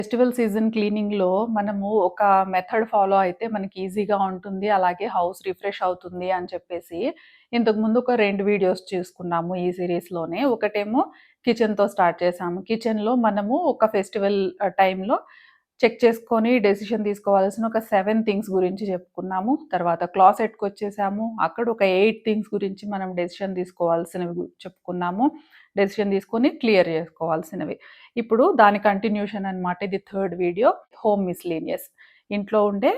Festival season క్లీనింగ్‌లో మనము ఒక method follow అయితే మనకి ఈజీగా ఉంటుంది. అలాగే హౌస్ రిఫ్రెష్ అవుతుంది అని చెప్పేసి ఇంతకుముందు ఒక 2 వీడియోస్ చూసుకున్నాము ఈ సీరీస్‌లోనే. ఒకటేమో కిచెన్‌తో స్టార్ట్ చేసాము. కిచెన్‌లో మనము ఒక ఫెస్టివల్ టైంలో చెక్ చేసుకొని డెసిషన్ తీసుకోవాల్సిన ఒక 7 థింగ్స్ గురించి చెప్పుకున్నాము. తర్వాత క్లాసెట్‌కొచ్చేసాము. అక్కడ ఒక 8 థింగ్స్ గురించి మనం డెసిషన్ తీసుకోవాల్సినవి చెప్పుకున్నాము. డెసిషన్ తీసుకొని క్లియర్ చేసుకోవాల్సినవి. ఇప్పుడు దాని కంటిన్యూషన్ అనమాట. ఇది థర్డ్ వీడియో. Home miscellaneous. ఇంట్లో ఉండే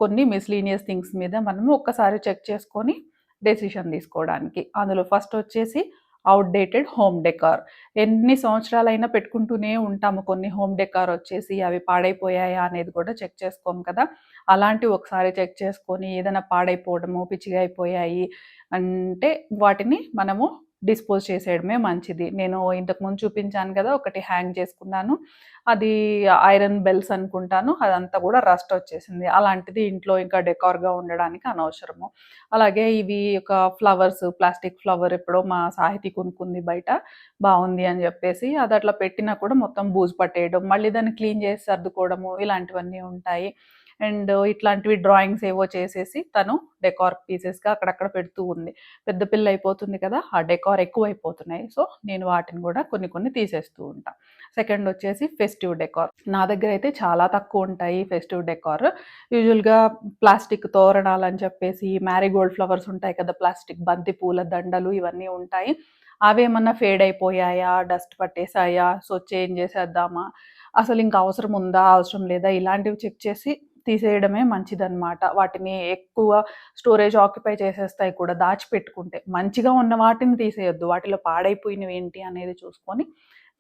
కొన్ని మిస్‌లీనియస్ థింగ్స్ మీద మనము ఒక్కసారి చెక్ చేసుకొని డెసిషన్ తీసుకోవడానికి. అందులో ఫస్ట్ వచ్చేసి ఔట్‌డేటెడ్ హోమ్ డెకార్. ఎన్ని సంవత్సరాలైనా పెట్టుకుంటూనే ఉంటాము. కొన్ని హోమ్ డెకార్ వచ్చేసి అవి పాడైపోయాయా అనేది కూడా చెక్ చేసుకోము కదా! అలాంటివి ఒకసారి చెక్ చేసుకొని ఏదైనా పాడైపోవడము, పిచ్చిగా అయిపోయాయి అంటే వాటిని మనము డిస్పోజ్ చేసేయడమే మంచిది. నేను ఇంతకుముందు చూపించాను కదా! ఒకటి హ్యాంగ్ చేసుకున్నాను. అది ఐరన్ బెల్స్ అనుకుంటాను. అదంతా కూడా రస్ట్ వచ్చేసింది. అలాంటిది ఇంట్లో ఇంకా డెకార్‌గా ఉండడానికి అనవసరము. అలాగే ఇవి ఒక ఫ్లవర్స్, ప్లాస్టిక్ ఫ్లవర్ ఎప్పుడో మా సాహితి కొనుక్కుంది బయట. బావుంది అని చెప్పేసి అది అట్లా పెట్టినా కూడా మొత్తం బూజు పట్టేయడం, మళ్ళీ దాన్ని క్లీన్ చేసి సర్దుకోవడము ఇలాంటివన్నీ ఉంటాయి. అండ్ ఇట్లాంటివి డ్రాయింగ్స్ ఏవో చేసేసి తను డెకార్ పీసెస్‌గా అక్కడక్కడ పెడుతూ ఉంది. పెద్ద పిల్ల అయిపోతుంది కదా! ఆ డెకార్ ఎక్కువైపోతున్నాయి. సో, నేను వాటిని కూడా కొన్ని కొన్ని తీసేస్తూ ఉంటా. సెకండ్ వచ్చేసి ఫెస్టివ్ డెకార్. నా దగ్గర అయితే చాలా తక్కువ ఉంటాయి ఫెస్టివ్ డెకార్. యూజువల్‌గా ప్లాస్టిక్ తోరణాలని చెప్పేసి మ్యారీగోల్డ్ ఫ్లవర్స్ ఉంటాయి కదా! ప్లాస్టిక్ బంతి పూల దండలు ఇవన్నీ ఉంటాయి. అవేమన్నా ఫేడ్ అయిపోయాయా? డస్ట్ పట్టేసాయా? సో, చేంజ్ చేసేద్దామా? అసలు ఇంకా అవసరం ఉందా? అవసరం లేదా? ఇలాంటివి చెక్ చేసి తీసేయడమే మంచిదనమాట. వాటిని ఎక్కువ స్టోరేజ్ ఆక్యుపై చేసేస్తాయి కూడా దాచిపెట్టుకుంటే. మంచిగా ఉన్న వాటిని తీసేయొద్దు. వాటిలో పాడైపోయినవి ఏంటి అనేది చూసుకొని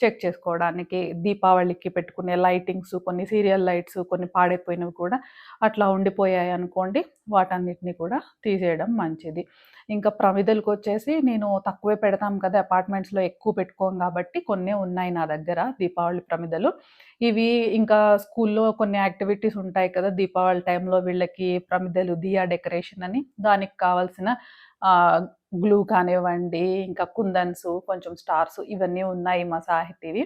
చెక్ చేసుకోవడానికి. దీపావళికి పెట్టుకునే లైటింగ్స్, కొన్ని సీరియల్ లైట్స్, కొన్ని పాడైపోయినవి కూడా అట్లా ఉండిపోయాయనుకోండి, వాటన్నిటిని కూడా తీసేయడం మంచిది. ఇంకా ప్రమిదలకొచ్చేసి నేను తక్కువే పెడతాం కదా! అపార్ట్మెంట్స్‌లో ఎక్కువ పెట్టుకోము కాబట్టి కొన్నే ఉన్నాయి నా దగ్గర దీపావళి ప్రమిదలు. ఇవి ఇంకా స్కూల్లో కొన్ని యాక్టివిటీస్ ఉంటాయి కదా! దీపావళి టైంలో వీళ్ళకి ప్రమిదలు, దియా డెకరేషన్ అని దానికి కావాల్సిన గ్లూ కానివ్వండి, ఇంకా కుందన్స్, కొంచెం స్టార్స్ ఇవన్నీ ఉన్నాయి మా సాహితీవి.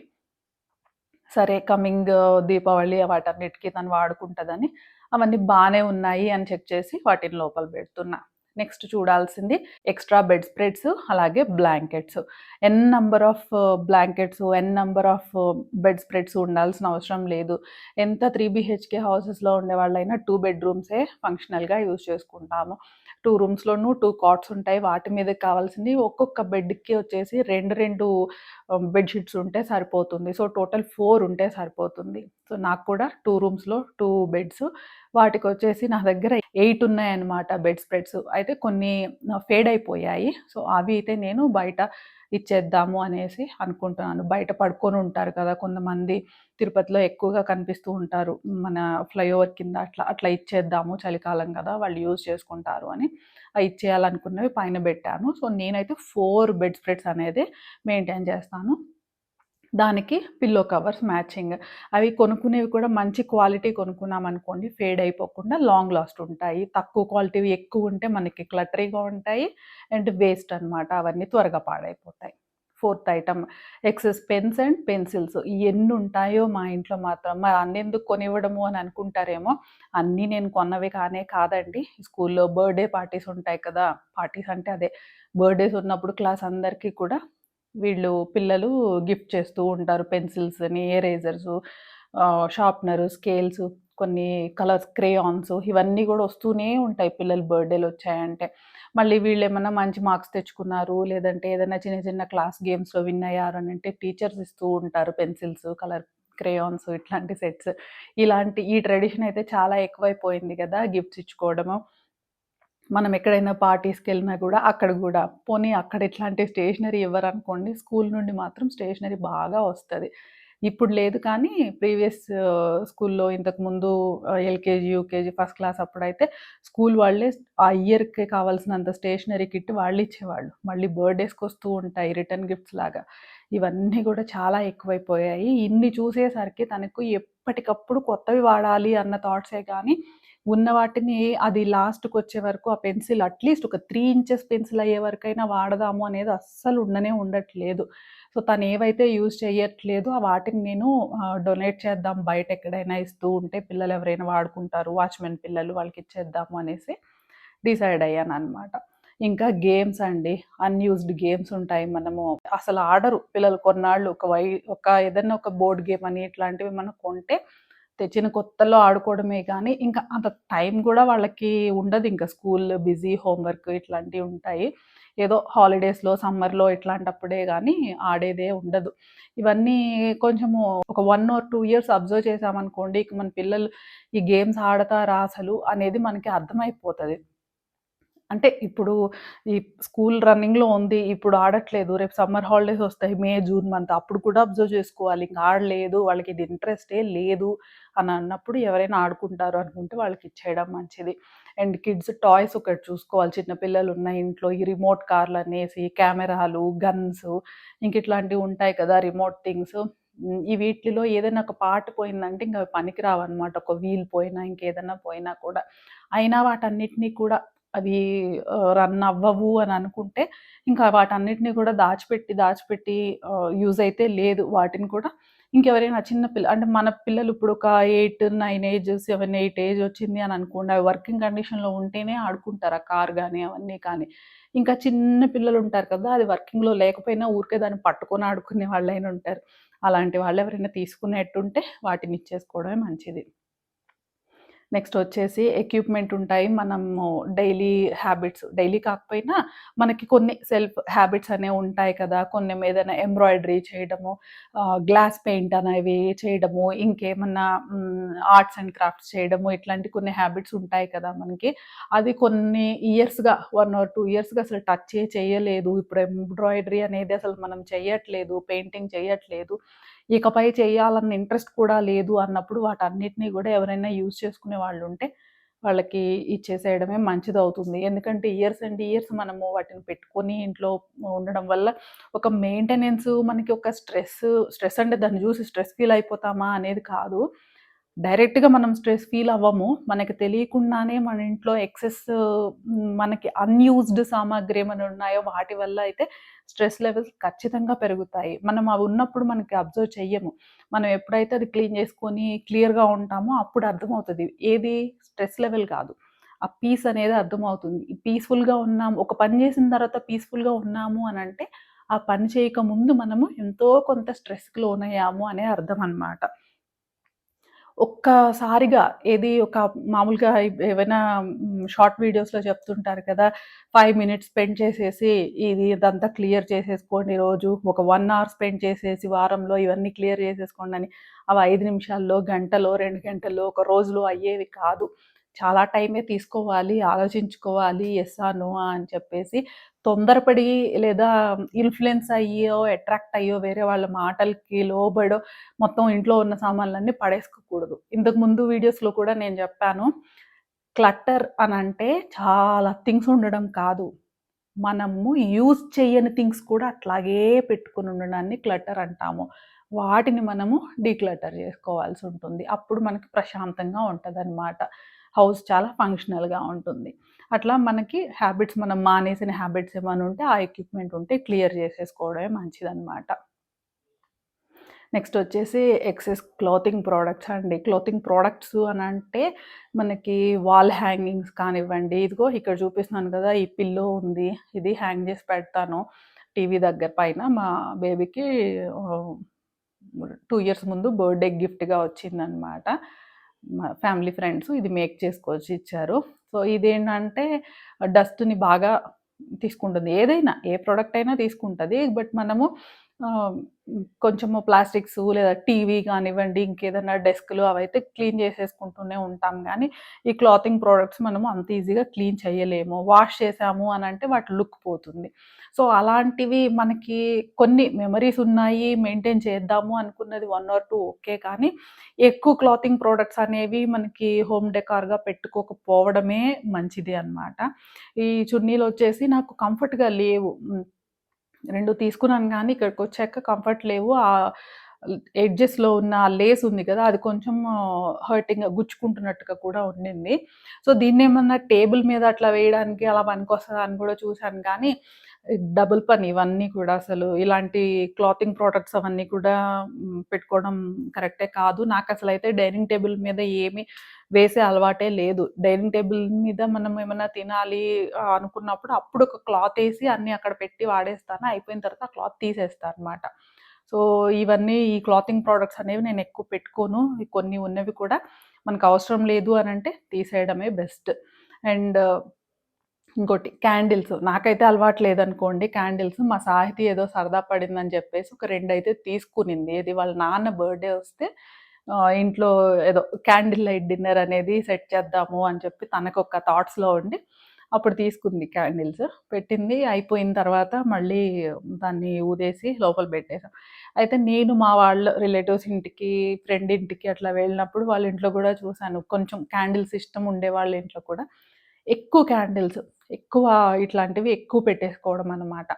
సరే కమింగ్ దీపావళి వాటన్నిటికి తను వాడుకుంటదని అవన్నీ బానే ఉన్నాయి అని చెక్ చేసి వాటిని లోపల పెడుతున్నా. నెక్స్ట్ చూడాల్సింది ఎక్స్‌ట్రా బెడ్ స్ప్రెడ్స్ అలాగే blankets. N number of blankets, n number of bedspreads ఉండాల్సిన అవసరం లేదు. ఎంత 3 బీహెచ్‌కే హౌసెస్‌లో ఉండేవాళ్ళైనా 2 బెడ్‌రూమ్సే ఫంక్షనల్‌గా యూజ్ చేసుకుంటాము. 2 రూమ్స్‌లోనూ 2 కాట్స్ ఉంటాయి. వాటి మీదకి కావాల్సింది ఒక్కొక్క బెడ్‌కి వచ్చేసి 2 బెడ్ షీట్స్ ఉంటే సరిపోతుంది. సో, టోటల్ 4 ఉంటే సరిపోతుంది. సో, నాకు కూడా 2 రూమ్స్‌లో 2 బెడ్స్. వాటికొచ్చేసి నా దగ్గర 8 ఉన్నాయన్నమాట బెడ్ స్ప్రెడ్స్. అయితే కొన్ని ఫేడ్ అయిపోయాయి. సో, అవి అయితే నేను బయట ఇచ్చేద్దాము అనేసి అనుకుంటున్నాను. బయట పడుకొని ఉంటారు కదా! కొంతమంది తిరుపతిలో ఎక్కువగా కనిపిస్తూ ఉంటారు. మన ఫ్లైఓవర్ కింద అట్లా ఇచ్చేద్దాము చలికాలం కదా! వాళ్ళు యూజ్ చేసుకుంటారు అని. ఇచ్చేయాలనుకున్నవి పైన పెట్టాను. సో, నేనైతే 4 బెడ్ స్ప్రెడ్స్ అనేది మెయింటైన్ చేస్తాను. దానికి పిల్లో కవర్స్ మ్యాచింగ్. అవి కొనుక్కునేవి కూడా మంచి క్వాలిటీ కొనుక్కున్నామనుకోండి ఫేడ్ అయిపోకుండా లాంగ్ లాస్ట్ ఉంటాయి. తక్కువ క్వాలిటీవి ఎక్కువుంటే మనకి క్లటరీగా ఉంటాయి. అండ్ వేస్ట్ అనమాట. అవన్నీ త్వరగా పాడైపోతాయి. Fourth item excess pens and pencils. ఎన్నుంటాయో మా ఇంట్లో మాత్రం. మరి అన్నెందుకు కొనివ్వడము అని అనుకుంటారేమో. అన్నీ నేను కొన్నవి కానే కాదండి. స్కూల్లో బర్త్‌డే పార్టీస్ ఉంటాయి కదా! పార్టీస్ అంటే అదే బర్త్‌డేస్ ఉన్నప్పుడు క్లాస్ అందరికీ కూడా పిల్లలు గిఫ్ట్ చేస్తూ ఉంటారు. పెన్సిల్స్‌ని, ఎరేజర్సు, షార్ప్‌నరు, స్కేల్సు, కొన్ని కలర్స్ క్రేయాన్స్ ఇవన్నీ గూడా వస్తూనే ఉంటాయి పిల్లల బర్త్‌డేలొచ్చాయంటే. మళ్ళీ వీళ్ళేమన్నా మంచి మార్క్స్ తెచ్చుకున్నారు, లేదంటే ఏదైనా చిన్న చిన్న క్లాస్ గేమ్స్‌లో విన్ అయ్యారు అనంటే టీచర్స్ ఇస్తూ ఉంటారు పెన్సిల్స్, కలర్ క్రేయాన్స్ ఇట్లాంటి సెట్స్. ఈ ట్రెడిషన్ అయితే చాలా ఎక్కువైపోయింది గదా! గిఫ్ట్స్ ఇచ్చుకోవడము. మనం ఎక్కడైనా పార్టీస్‌కెళ్ళినా గూడా అక్కడ గూడా పోనీ అక్కడ ఇట్లాంటి స్టేషనరీ ఇవ్వరనుకోండి, స్కూల్ నుండి మాత్రం స్టేషనరీ బాగా వస్తది. ఇప్పుడు లేదు కానీ ప్రీవియస్ స్కూల్‌లో ఇంతకుముందు ఎల్‌కేజీ, యూకేజీ, ఫస్ట్ క్లాస్ అప్పుడైతే స్కూల్ వాళ్ళే ఆ ఇయర్‌కి కావాల్సినంత స్టేషనరీ కిట్ వాళ్ళిచ్చేవాళ్ళు. మళ్ళీ బర్త్‌డేస్‌కొస్తూ ఉంటాయి రిటర్న్ గిఫ్ట్స్ లాగా. ఇవన్నీ గూడా చాలా ఎక్కువైపోయాయి. ఇన్ని చూసేసరికి తనకు ఎప్పటికప్పుడు కొత్తవి వాడాలి అన్న థాట్సే గానీ ఉన్న వాటిని అది లాస్ట్‌కొచ్చే వరకు ఆ పెన్సిల్ అట్‌లీస్ట్ ఒక 3 ఇంచెస్ పెన్సిల్ అయ్యే వరకైనా వాడదాము అనేది అస్సలు ఉండట్లేదు. సో, తనేవైతే యూజ్ చెయ్యట్లేదో వాటిని నేను డొనేట్ చేద్దాం బయట ఎక్కడైనా ఇస్తూ ఉంటే పిల్లలు ఎవరైనా వాడుకుంటారు. వాచ్‌మెన్ పిల్లలు వాళ్ళకిచ్చేద్దాము అనేసి డిసైడ్ అయ్యాననమాట. ఇంకా గేమ్స్ అండి. అన్‌యూజ్డ్ గేమ్స్ ఉంటాయి. మనము అసలు ఆడరు పిల్లలు కొన్నాళ్ళు ఒక ఏదన్నా ఒక బోర్డ్ గేమ్ అని ఇట్లాంటివి మనం కొంటే తెచ్చిన కొత్తలో ఆడుకోవడమే కానీ, ఇంకా అంత టైం గూడా వాళ్ళకి ఉండదింక. స్కూల్ బిజీ, హోంవర్క్ ఇట్లాంటివి ఉంటాయి. ఏదో హాలిడేస్‌లో, సమ్మర్‌లో ఇట్లాంటప్పుడే గానీ ఆడేదే ఉండదు. ఇవన్నీ కొంచెము ఒక 1 ఆర్ 2 ఇయర్స్ అబ్జర్వ్ చేశామనుకోండి, ఇక మన పిల్లలు ఈ గేమ్స్ ఆడతారా అసలు అనేది మనకి అర్థమైపోతది. అంటే ఇప్పుడు ఈ స్కూల్ రన్నింగ్‌లో ఉంది. ఇప్పుడు ఆడట్లేదు. రేపు సమ్మర్ హాలిడేస్ ఒస్తాయి. మే, జూన్ మంత్ అప్పుడు కూడా అబ్జర్వ్ చేసుకోవాలి. ఇంక ఆడలేదు, వాళ్ళకి ఇది ఇంట్రెస్టే లేదు అని అన్నప్పుడు ఎవరైనా ఆడుకుంటారు అనుకుంటే వాళ్ళకిచ్చేయడం మంచిది. అండ్ కిడ్స్ టాయ్స్ ఒకటి చూసుకోవాలి. చిన్న పిల్లలున్న ఇంట్లో ఈ రిమోట్ కార్‌లనేసి, కెమెరాలు, గన్సు ఇంక ఇట్లాంటివి ఉంటాయి కదా! Remote things. ఈ వీటిలో ఏదైనా ఒక పార్ట్ పోయిందంటే ఇంక అవి పనికిరావన్నమాట. ఒక వీల్ పోయినా, ఇంకేదన్నా పోయినా కూడా. అయినా వాటన్నిటిని కూడా అవి రన్ అవ్వవు అని అనుకుంటే, ఇంకా వాటన్నిటిని కూడా దాచిపెట్టి యూజ్ అయితే లేదు. వాటిని కూడా ఇంకెవరైనా చిన్న అంటే మన పిల్లలు ఇప్పుడు ఒక 8, 9 ఏజ్, 7, 8 ఏజ్ వచ్చింది అని అనుకోండి. అవి వర్కింగ్ కండిషన్‌లో ఉంటేనే ఆడుకుంటారు. ఆ కార్ గాని, అవన్నీ కానీ. ఇంకా చిన్న పిల్లలుంటారు కదా! అది వర్కింగ్‌లో లేకపోయినా ఊరికే దాన్ని పట్టుకొని ఆడుకునే వాళ్ళైనా ఉంటారు. అలాంటి వాళ్ళెవరైనా తీసుకునేట్టుంటే వాటిని ఇచ్చేసుకోవడమే మంచిది. నెక్స్ట్ వచ్చేసి ఎక్విప్‌మెంట్ ఉంటాయి. మనము డైలీ కాకపోయినా మనకి కొన్ని సెల్ఫ్ హ్యాబిట్స్ అనేవి ఉంటాయి కదా! కొన్ని ఏదైనా ఎంబ్రాయిడరీ చేయడము, గ్లాస్ పెయింట్ అనేవి చేయడము, ఇంకేమన్నా ఆర్ట్స్ అండ్ క్రాఫ్ట్స్ చేయడము, ఇట్లాంటి కొన్ని హ్యాబిట్స్ ఉంటాయి కదా మనకి. అది కొన్ని ఇయర్స్‌గా 1 ఆర్ 2 ఇయర్స్‌గా అసలు టచ్చే చేయలేదు. ఇప్పుడు ఎంబ్రాయిడరీ అనేది అసలు మనం చెయ్యట్లేదు. పెయింటింగ్ చెయ్యట్లేదు. ఇకపై చేయాలన్న ఇంట్రెస్ట్ కూడా లేదు అన్నప్పుడు వాటన్నిటిని గూడా ఎవరైనా యూజ్ చేసుకునే వాళ్ళుంటే, వాళ్ళకి ఇచ్చేసేయడమే మంచిదవుతుంది. ఎందుకంటే ఇయర్స్ అండ్ ఇయర్స్ మనము వాటిని పెట్టుకొని ఇంట్లో ఉండడం వల్ల ఒక మెయింటెనెన్స్ మనకి ఒక స్ట్రెస్ అంటే దాన్ని జూసి స్ట్రెస్ ఫీల్ అయిపోతామా అనేది కాదు. డైరెక్ట్‌గా మనం స్ట్రెస్ ఫీల్ అవ్వము. మనకి తెలియకుండానే మన ఇంట్లో మనకి అన్‌యూజ్డ్ సామాగ్రి ఏమైనా ఉన్నాయో వాటి వల్ల అయితే స్ట్రెస్ లెవెల్స్ ఖచ్చితంగా పెరుగుతాయి. మనం అవి ఉన్నప్పుడు మనకి అబ్జర్వ్ చెయ్యము. మనం ఎప్పుడైతే అది క్లీన్ చేసుకొని క్లియర్‌గా ఉంటామో అప్పుడు అర్థమవుతది. ఏది స్ట్రెస్ లెవెల్ కాదు. ఆ పీస్ అనేది అర్థమవుతుంది. పీస్‌ఫుల్‌గా ఉన్నాము. ఒక పని చేసిన తర్వాత పీస్‌ఫుల్‌గా ఉన్నాము అనంటే, ఆ పని చేయక ముందు మనము ఎంతో కొంత స్ట్రెస్‌కి లోనయ్యాము అనే అర్థం అన్నమాట. ఒక్కసారిగా ఒక మామూలుగా ఏవైనా షార్ట్ వీడియోస్‌లో చెప్తుంటారు కదా! 5 మినిట్స్ స్పెండ్ చేసేసి ఇదంతా క్లియర్ చేసేసుకోండి రోజు. ఒక 1 అవర్ స్పెండ్ చేసేసి వారంలో ఇవన్నీ క్లియర్ చేసేసుకోండని. అవి 5 నిమిషాల్లో, గంటలో, 2 గంటల్లో, ఒక రోజులో అయ్యేవి కాదు. చాలా టైమే తీసుకోవాలి, ఆలోచించుకోవాలి. యెస్సా? నోఆ? అని చెప్పేసి తొందరపడి లేదా ఇన్‌ఫ్లూయెన్స్ అయ్యో, అట్రాక్ట్ అయ్యో వేరే వాళ్ళ మాటలకి లోబడో మొత్తం ఇంట్లో ఉన్న సామాన్లన్నీ పడేసుకోకూడదు. ఇంతకుముందు వీడియోస్‌లో కూడా నేను జెప్పాను. క్లటర్ అనంటే చాలా థింగ్స్ ఉండడం కాదు. మనము యూజ్ చెయ్యని థింగ్స్ కూడా అట్లాగే పెట్టుకొని ఉండడాన్ని క్లటర్ అంటాము. వాటిని మనము డీక్లటర్ జేసుకోవాల్సుంటుంది. అప్పుడు మనకి ప్రశాంతంగా ఉంటదనమాట. హౌస్ చాలా ఫంక్షనల్‌గా ఉంటుంది. అట్లా మనకి మనం మానేసిన హ్యాబిట్స్ ఏమైనా ఉంటే ఆ ఎక్విప్‌మెంట్ ఉంటే క్లియర్ జేసేసుకోవడమే మంచిదనమాట. నెక్స్ట్ వచ్చేసి ఎక్సెస్ క్లాతింగ్ ప్రొడక్ట్స్ అండి. క్లాతింగ్ ప్రొడక్ట్స్ అనంటే మనకి వాల్ హ్యాంగింగ్స్ కానివ్వండి, ఇదిగో ఇక్కడ చూపిస్తున్నాను కదా! ఈ పిల్లో ఉంది. ఇది హ్యాంగ్ చేసి పెడతాను టీవీ దగ్గర పైన. మా బేబీకి ఆహ్, 2 ఇయర్స్ ముందు బర్త్‌డే గిఫ్ట్‌గా వచ్చిందనమాట. మా ఫ్యామిలీ ఫ్రెండ్స్ ఇది మేక్ చేసుకొచ్చి ఇచ్చారు. సో, ఇదేంటంటే డస్ట్‌ని బాగా తీసుకుంటుంది. ఏదైనా ఏ ప్రొడక్ట్ అయినా తీసుకుంటది. బట్ మనము ఆహ్, కొంచెము ప్లాస్టిక్స్ లేదా టీవీ కానివ్వండి, ఇంకేదన్నా డెస్క్‌లు అవైతే క్లీన్ చేసేసుకుంటూనే ఉంటాం గానీ, ఈ క్లాతింగ్ ప్రొడక్ట్స్ మనము అంత ఈజీగా క్లీన్ చేయలేము. వాష్ చేశాము అనంటే వాటి లుక్ పోతుంది. సో, అలాంటివి మనకి కొన్ని మెమోరీస్ ఉన్నాయి, మెయింటైన్ చేద్దాము అనుకున్నది 1 ఆర్ 2 ఓకే. కానీ ఎక్కువ క్లాతింగ్ ప్రొడక్ట్స్ అనేవి మనకి హోమ్ డెకార్‌గా పెట్టుకోకపోవడమే మంచిది అన్నమాట. ఈ చున్నీలొచ్చేసి నాకు కంఫర్ట్‌గా లేవు. 2 తీసుకున్నాను గానీ ఇక్కడికొచ్చాక కంఫర్ట్ లేవు. ఎడ్జెస్‌లో ఉన్న ఆ లేస్ ఉంది కదా! అది కొంచెం హర్టింగ్‌గా గుచ్చుకుంటున్నట్టుగా కూడా ఉండింది. సో, దీన్నేమన్నా టేబుల్ మీద అట్లా వేయడానికి అలా పనికొస్తదా అని కూడా చూసాను కానీ, డబుల్ పని ఇవన్నీ కూడా అసలు. ఇలాంటి క్లాతింగ్ ప్రొడక్ట్స్ అవన్నీ కూడా పెట్టుకోవడం కరెక్టే కాదు. నాకసలైతే డైనింగ్ టేబుల్ మీద ఏమి వేసే అలవాటే లేదు. డైనింగ్ టేబుల్ మీద మనం ఏమన్నా తినాలి అనుకున్నప్పుడు అప్పుడు ఒక క్లాతేసి అన్నీ అక్కడ పెట్టి వాడేస్తాను. అయిపోయిన తర్వాత ఆ క్లాత్ తీసేస్తా అనమాట. సో, ఇవన్నీ ఈ క్లాతింగ్ ప్రొడక్ట్స్ అనేవి నేనెక్కువ పెట్టుకోను. కొన్ని ఉన్నవి కూడా మనకవసరం లేదు అనంటే తీసేయడమే బెస్ట్. అండ్ ఇంకోటి క్యాండిల్స్. నాకైతే అలవాటు లేదనుకోండి క్యాండిల్స్. మా సాహితి ఏదో సరదా పడిందని చెప్పేసి ఒక 2 అయితే తీసుకునింది. ఏది వాళ్ళ నాన్న బర్త్‌డే వస్తే ఇంట్లో ఏదో క్యాండిల్ లైట్ డిన్నర్ అనేది సెట్ చేద్దాము అని చెప్పి తనకొక థాట్స్‌లో ఉండి అప్పుడు తీసుకుంది క్యాండిల్స్. పెట్టింది. అయిపోయిన తర్వాత మళ్ళీ దాన్ని ఊదేసి లోపల పెట్టేసాం. అయితే నేను మా వాళ్ళ రిలేటివ్స్ ఇంటికి, ఫ్రెండ్ ఇంటికి అట్లా వెళ్ళినప్పుడు వాళ్ళ ఇంట్లో గూడా చూసాను. కొంచెం క్యాండిల్స్ ఇష్టం ఉండే వాళ్ళ ఇంట్లో కూడా ఎక్కువ క్యాండిల్స్, ఎక్కువ ఇట్లాంటివి ఎక్కువ పెట్టేసుకోవడం అన్నమాట.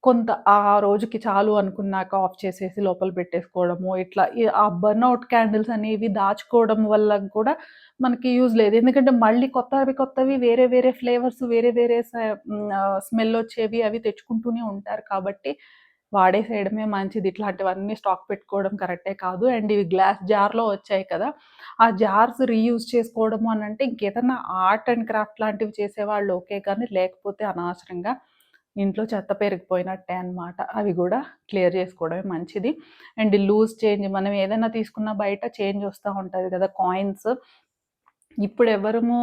కొంత ఆ రోజుకి చాలు అనుకున్నాక ఆఫ్ చేసేసి లోపల పెట్టేసుకోవడము. ఇట్లా ఆ బర్న్‌ఔట్ క్యాండిల్స్ అనేవి దాచుకోవడం వల్ల కూడా మనకి యూజ్ లేదు. ఎందుకంటే మళ్ళీ కొత్తవి కొత్తవి వేరే వేరే ఫ్లేవర్స్ వేరే వేరే స్మెల్ వచ్చేవి అవి తెచ్చుకుంటూనే ఉంటారు కాబట్టి వాడేసేయడమే మంచిది. ఇట్లాంటివన్నీ స్టాక్ పెట్టుకోవడం కరెక్టే కాదు. అండ్ ఇవి గ్లాస్ జార్‌లో వచ్చాయి కదా! ఆ జార్స్ రీయూజ్ చేసుకోవడము అనంటే ఇంకేదన్నా ఆర్ట్ అండ్ క్రాఫ్ట్ లాంటివి చేసేవాళ్ళు ఓకే. కానీ లేకపోతే అనవసరంగా ఇంట్లో చెత్త పేరుకుపోయినట్టే అనమాట. అవి గూడా క్లియర్ చేసుకోవడమే మంచిది. అండ్ లూజ్ చేంజ్ మనం ఏదైనా తీసుకున్నా బయట చేంజ్ వస్తా ఉంటది గదా! కాయిన్స్ ఇప్పుడెవ్వరము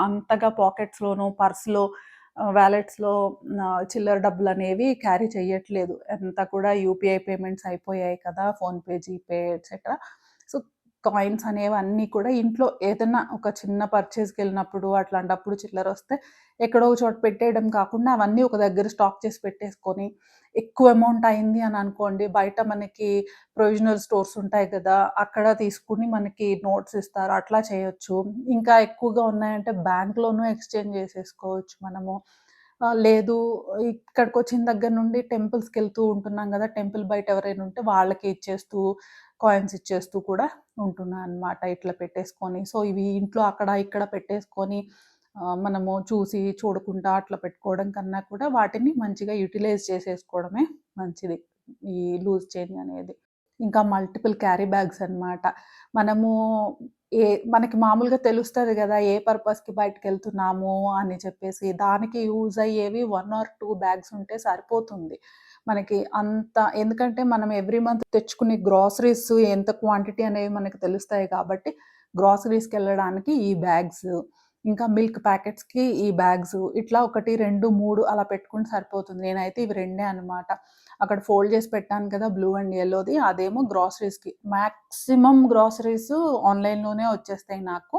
అంతగా పాకెట్స్‌లోనో, పర్స్‌లో వాలెట్స్‌లో చిల్లర డబ్బులనేవి క్యారీ చెయ్యట్లేదు. అంతా కూడా యూపీఐ పేమెంట్స్ అయిపోయాయి కదా! PhonePe, GPay etcetera. So, coins అనేవన్నీ కూడా ఇంట్లో ఏదన్నా ఒక చిన్న పర్చేజ్‌కెళ్ళినప్పుడు అట్లాంటప్పుడు చిల్లరొస్తే ఎక్కడో ఒక చోట పెట్టేయడం కాకుండా అవన్నీ ఒక దగ్గర స్టాక్ చేసి పెట్టేసుకొని, ఎక్కువ అమౌంట్ అయింది అని అనుకోండి బయట మనకి ప్రొవిజనల్ స్టోర్స్ ఉంటాయి కదా! అక్కడ తీసుకొని మనకి నోట్స్ ఇస్తారు. అట్లా చేయొచ్చు. ఇంకా ఎక్కువగా ఉన్నాయంటే బ్యాంక్‌లోనూ ఎక్స్‌చేంజ్ చేసేసుకోవచ్చు మనము. లేదు ఇక్కడికొచ్చిన దగ్గర నుండి టెంపుల్స్‌కెళ్తూ ఉంటున్నాం గదా! టెంపుల్ బయట ఎవరైనా ఉంటే వాళ్ళకి ఇచ్చేస్తూ, కాయిన్స్ ఇచ్చేస్తూ కూడా ఉంటున్నా అనమాట. ఇట్లా పెట్టేసుకొని. సో, ఇవి ఇంట్లో అక్కడ ఇక్కడ పెట్టేసుకొని మనము చూసి చూడకుండా అట్లా పెట్టుకోవడం కన్నా కూడా వాటిని మంచిగా యుటిలైజ్ చేసేసుకోవడమే మంచిది. ఈ లూజ్ చేంజ్ అనేది. ఇంకా మల్టిపుల్ క్యారీ బ్యాగ్స్ అన్నమాట. మనము ఏ మనకి మామూలుగా తెలుస్తది గదా! ఏ పర్పస్‌కి బయటికెళ్తున్నాము అని చెప్పేసి. దానికి యూజ్ అయ్యేవి 1 ఆర్ 2 బ్యాగ్స్ ఉంటే సరిపోతుంది. మనకి అంత ఎందుకంటే మనం ఎవ్రీ మంత్ తెచ్చుకునే గ్రోసరీస్ ఎంత క్వాంటిటీ అనేవి మనకు తెలుస్తాయి కాబట్టి, గ్రోసరీస్‌కెళ్ళడానికి ఈ బ్యాగ్స్, ఇంకా మిల్క్ ప్యాకెట్స్‌కి ఈ బ్యాగ్స్ ఇట్లా 1, 2, 3 అలా పెట్టుకుంటే సరిపోతుంది. నేనైతే ఇవి రెండే అన్నమాట. అక్కడ ఫోల్డ్ చేసి పెట్టాను కదా! బ్లూ అండ్ యెల్లోది అదేమో గ్రోసరీస్‌కి. మాక్సిమం గ్రోసరీస్ ఆన్‌లైన్‌లోనే వచ్చేస్తాయి నాకు.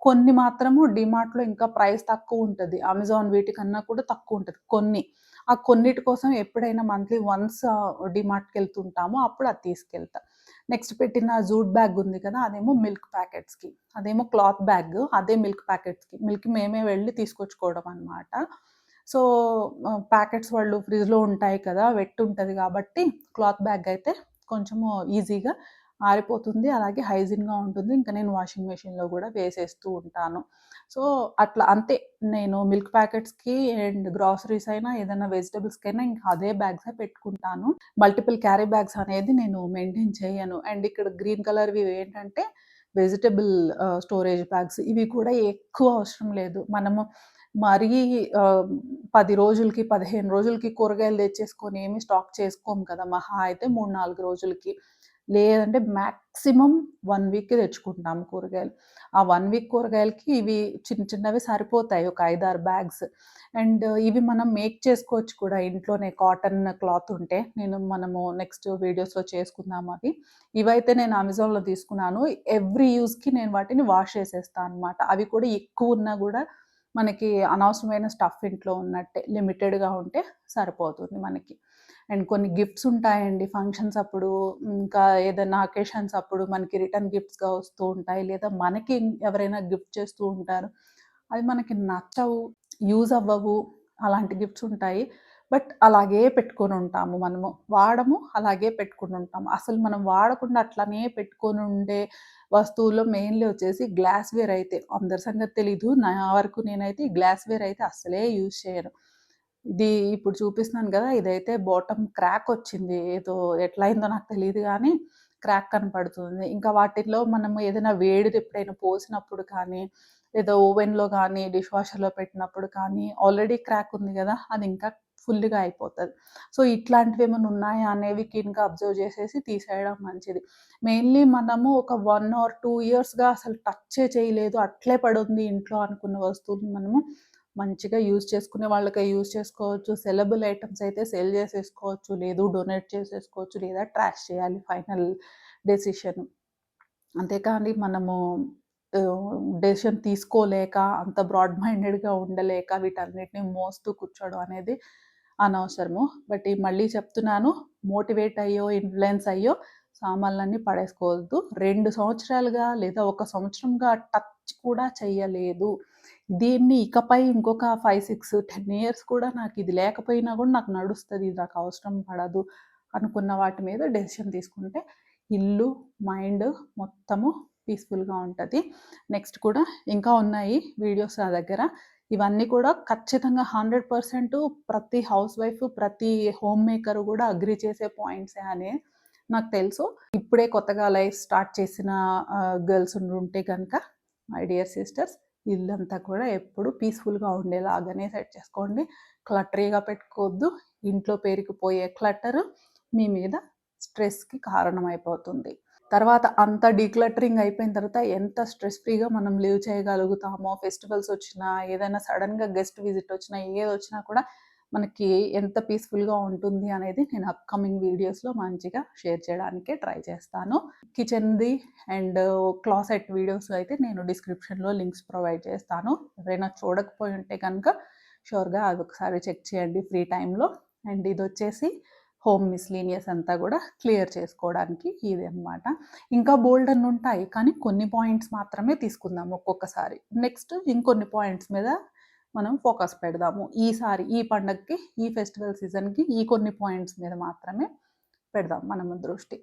కొన్ని మాత్రము డీమార్ట్‌లో ఇంకా ప్రైస్ తక్కువుంటది. అమెజాన్ వీటికన్నా కూడా తక్కువుంటది కొన్ని. ఆ కొన్నిటి కోసం ఎప్పుడైనా మంత్లీ వన్స్ డీమార్ట్‌కెళ్తుంటాము. అప్పుడు అది తీసుకెళ్తా. నెక్స్ట్ పెట్టిన జూట్ బ్యాగ్ ఉంది కదా! అదేమో మిల్క్ ప్యాకెట్స్‌కి. అదేమో క్లాత్ బ్యాగ్. అదే మిల్క్ ప్యాకెట్స్‌కి. మిల్క్ మేమే వెళ్లి తీసుకొచ్చుకోవడం అన్నమాట. సో, ప్యాకెట్స్ వాళ్ళు ఫ్రిడ్జ్‌లో ఉంటాయి కదా! వెట్ ఉంటది కాబట్టి క్లాత్ బ్యాగ్ అయితే కొంచెము ఈజీగా ఆరిపోతుంది. అలాగే హైజీన్‌గా ఉంటుంది. ఇంకా నేను వాషింగ్ మెషిన్‌లో గూడా వేసేస్తూ ఉంటాను. సో, అట్లా అంతే. నేను మిల్క్ ప్యాకెట్స్‌కి అండ్ గ్రోసరీస్ అయినా, ఏదైనా వెజిటబుల్స్‌కైనా ఇంకా అదే బ్యాగ్సే పెట్టుకుంటాను. మల్టిపుల్ క్యారీ బ్యాగ్స్ అనేది నేను మెయింటైన్ చేయను. అండ్ ఇక్కడ గ్రీన్ కలర్‌వి ఏంటంటే వెజిటబుల్ స్టోరేజ్ బ్యాగ్స్. ఇవి కూడా ఎక్కువ అవసరం లేదు. మనము మరీ 10 రోజులకి, 15 రోజులకి కూరగాయలు తెచ్చేసుకొని ఏమి స్టాక్ చేసుకోము కదా! మహా అయితే 3, 4 రోజులకి. లేదంటే మాక్సిమం 1 వీక్‌కి తెచ్చుకుంటాము కూరగాయలు. ఆ 1 వీక్ కూరగాయలకి ఇవి చిన్న చిన్నవి సరిపోతాయి. ఒక 5, 6 బ్యాగ్స్. అండ్ ఇవి మనం మేక్ చేసుకోవచ్చు కూడా ఇంట్లోనే కాటన్ క్లాత్ ఉంటే. మనము నెక్స్ట్ వీడియోస్‌లో చేసుకుందాం అవి. ఇవైతే నేను అమెజాన్‌లో తీసుకున్నాను. ఎవ్రీ యూజ్‌కి నేను వాటిని వాష్ చేసేస్తా అనమాట. అవి కూడా ఎక్కువున్నా గూడా మనకి అనవసరమైన స్టఫ్ ఇంట్లో ఉన్నట్టే. లిమిటెడ్‌గా ఉంటే సరిపోతుంది మనకి. అండ్ కొన్ని గిఫ్ట్స్ ఉంటాయండి ఫంక్షన్స్ అప్పుడు, ఇంకా ఏదైనా అకేషన్స్ అప్పుడు మనకి రిటర్న్ గిఫ్ట్స్‌గా వస్తూ ఉంటాయి. లేదా మనకి ఎవరైనా గిఫ్ట్ చేస్తూ ఉంటారు. అవి మనకి నచ్చవు, యూజ్ అవ్వవు. అలాంటి గిఫ్ట్స్ ఉంటాయి. బట్ అలాగే పెట్టుకొనుంటాము మనము. వాడము, అలాగే పెట్టుకొనుంటాము. అసలు మనం వాడకుండా అట్లనే పెట్టుకొనుండే వస్తువుల్లో మెయిన్‌లీ వచ్చేసి గ్లాస్‌వేర్ అయితే అందరి సంగతి తెలీదు. నా వరకు నేనైతే ఈ గ్లాస్‌వేర్ అయితే అస్సలే యూజ్ చేయను. ఇది ఇప్పుడు చూపిస్తున్నాను గదా! ఇదైతే బాటమ్ క్రాక్ వచ్చింది. ఏదో ఎట్లా అయిందో నాకు తెలీదు గానీ క్రాక్ కనపడుతుంది. ఇంకా వాటిల్లో మనము ఏదైనా వేడిది ఎప్పుడైనా పోసినప్పుడు కానీ, లేదా ఓవెన్‌లో గానీ, డిష్ వాషర్‌లో పెట్టినప్పుడు కానీ ఆల్రెడీ క్రాక్ ఉంది గదా! అది ఇంకా ఫుల్‌గా అయిపోతది. సో, ఇట్లాంటివేమన్నా ఉన్నాయా అనేవి క్లీన్‌గా అబ్జర్వ్ చేసేసి తీసేయడం మంచిది. మెయిన్‌లీ మనము ఒక 1 ఆర్ 2 ఇయర్స్‌గా అసలు టచ్చే చేయలేదు, అట్లే పడుంది ఇంట్లో అనుకున్న వస్తువుని మనము మంచిగా యూజ్ చేసుకునే వాళ్ళకే యూజ్ చేసుకోవచ్చు. సెలబుల్ ఐటెమ్స్ అయితే సెల్ చేసేసుకోవచ్చు. లేదు డొనేట్ చేసేసుకోవచ్చు. లేదా ట్రాష్ చేయాలి ఫైనల్ డెసిషన్. అంతేకాని మనము డెసిషన్ తీసుకోలేక, అంత బ్రాడ్ మైండెడ్‌గా ఉండలేక వీటన్నిటిని మోస్తూ కూర్చోవడం అనేది అనవసరము. బట్ మళ్ళీ చెప్తున్నాను, మోటివేట్ అయ్యో, ఇన్‌ఫ్లూయెన్స్ అయ్యో సామాన్లన్నీ పడేసుకోవద్దు. 2 సంవత్సరాలుగా లేదా 1 సంవత్సరంగా టచ్ కూడా చెయ్యలేదు. దీన్ని ఇకపై ఇంకొక 5, 6, 10 ఇయర్స్ కూడా నాకిది లేకపోయినా గూడా నాకు నడుస్తది. ఇది నాకు అవసరం పడదు అనుకున్న వాటి మీద డెసిషన్ తీసుకుంటే ఇల్లు, మైండ్ మొత్తము పీస్‌ఫుల్‌గా ఉంటది. నెక్స్ట్ కూడా ఇంకా ఉన్నాయి వీడియోస్ నా దగ్గర. ఇవన్నీ కూడా ఖచ్చితంగా 100% ప్రతి హౌస్ వైఫ్, ప్రతి హోమ్ మేకర్ గూడా అగ్రీ చేసే పాయింట్సే అని నాకు తెలుసు. ఇప్పుడే కొత్తగా లైఫ్ స్టార్ట్ చేసిన గర్ల్స్ ఉండుంటే గనక మై డియర్ సిస్టర్స్, ఇల్లంతా కూడా ఎప్పుడు పీస్‌ఫుల్‌గా ఉండేలాగానే సెట్ చేసుకోండి. క్లటరీగా పెట్టుకోవద్దు. ఇంట్లో పేరుకుపోయే క్లటర్ మీ మీద స్ట్రెస్‌కి కారణమైపోతుంది. తర్వాత అంత డీక్లటరింగ్ అయిపోయిన తర్వాత ఎంత స్ట్రెస్ ఫ్రీగా మనం లివ్ చేయగలుగుతామో, ఫెస్టివల్స్ వచ్చినా, ఏదైనా సడెన్‌గా గెస్ట్ విజిట్ వచ్చినా, ఏదొచ్చినా కూడా మనకి ఎంత పీస్‌ఫుల్‌గా ఉంటుంది అనేది నేను అప్‌కమింగ్ వీడియోస్‌లో మంచిగా షేర్ చేయడానికే ట్రై చేస్తాను. కిచెన్‌ది అండ్ క్లాసెట్ వీడియోస్ అయితే నేను డిస్క్రిప్షన్‌లో లింక్స్ ప్రొవైడ్ చేస్తాను. ఎవరైనా చూడకపోయి ఉంటే కనుక షూర్‌గా అదొకసారి చెక్ చేయండి ఫ్రీ టైమ్‌లో. అండ్ ఇదొచ్చేసి హోమ్ మిస్‌లీనియస్ అంతా గూడా క్లియర్ చేసుకోవడానికి ఇదనమాట. ఇంకా బోలెడన్ని ఉంటాయి. కానీ కొన్ని పాయింట్స్ మాత్రమే తీసుకుందాం ఒక్కొక్కసారి. నెక్స్ట్ ఇంకొన్ని పాయింట్స్ మీద మనం ఫోకస్ పెడదాము. ఈసారి ఈ పండగకి, ఈ ఫెస్టివల్ సీజన్‌కి ఈ కొన్ని పాయింట్స్ మీద మాత్రమే పెడదాం మనము దృష్టి.